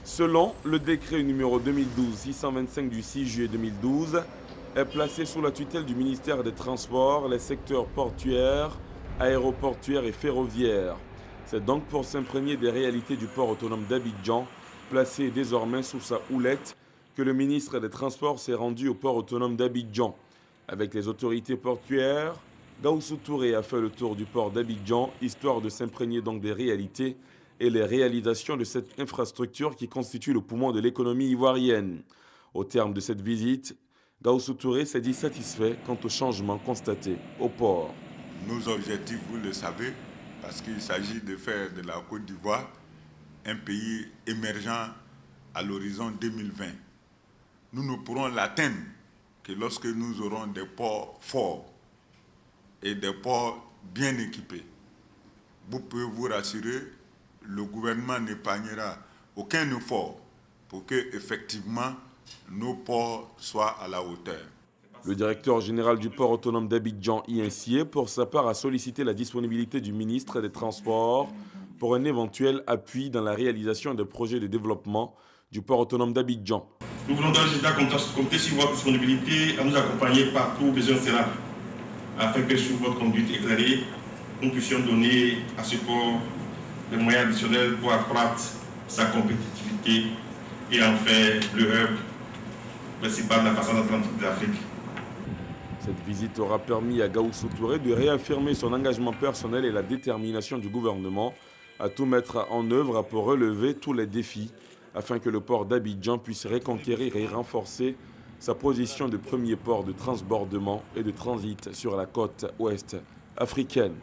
Selon le décret numéro 2012-625 du 6 juillet 2012, est placé sous la tutelle du ministère des Transports les secteurs portuaires, aéroportuaires et ferroviaires. C'est donc pour s'imprégner des réalités du port autonome d'Abidjan, placé désormais sous sa houlette, que le ministre des Transports s'est rendu au port autonome d'Abidjan. Avec les autorités portuaires, Gaoussou Touré a fait le tour du port d'Abidjan, histoire de s'imprégner donc des réalités et les réalisations de cette infrastructure qui constitue le poumon de l'économie ivoirienne. Au terme de cette visite, Gaoussou Touré s'est dit satisfait quant aux changements constatés au port. Nos objectifs, vous le savez, parce qu'il s'agit de faire de la Côte d'Ivoire un pays émergent à l'horizon 2020. Nous ne pourrons l'atteindre que lorsque nous aurons des ports forts et des ports bien équipés. Vous pouvez vous rassurer, le gouvernement n'épargnera aucun effort pour que, effectivement, nos ports soient à la hauteur. Le directeur général du port autonome d'Abidjan, Incier, pour sa part, a sollicité la disponibilité du ministre des Transports pour un éventuel appui dans la réalisation des projets de développement du port autonome d'Abidjan. Nous voulons d'ores et déjà compter sur votre disponibilité à nous accompagner partout où besoin sera, afin que sous votre conduite éclairée, nous puissions donner à ce port des moyens additionnels pour accroître sa compétitivité et en faire le hub principal de la façade atlantique de l'Afrique. Cette visite aura permis à Gaoussou Touré de réaffirmer son engagement personnel et la détermination du gouvernement à tout mettre en œuvre pour relever tous les défis afin que le port d'Abidjan puisse reconquérir et renforcer sa position de premier port de transbordement et de transit sur la côte ouest africaine.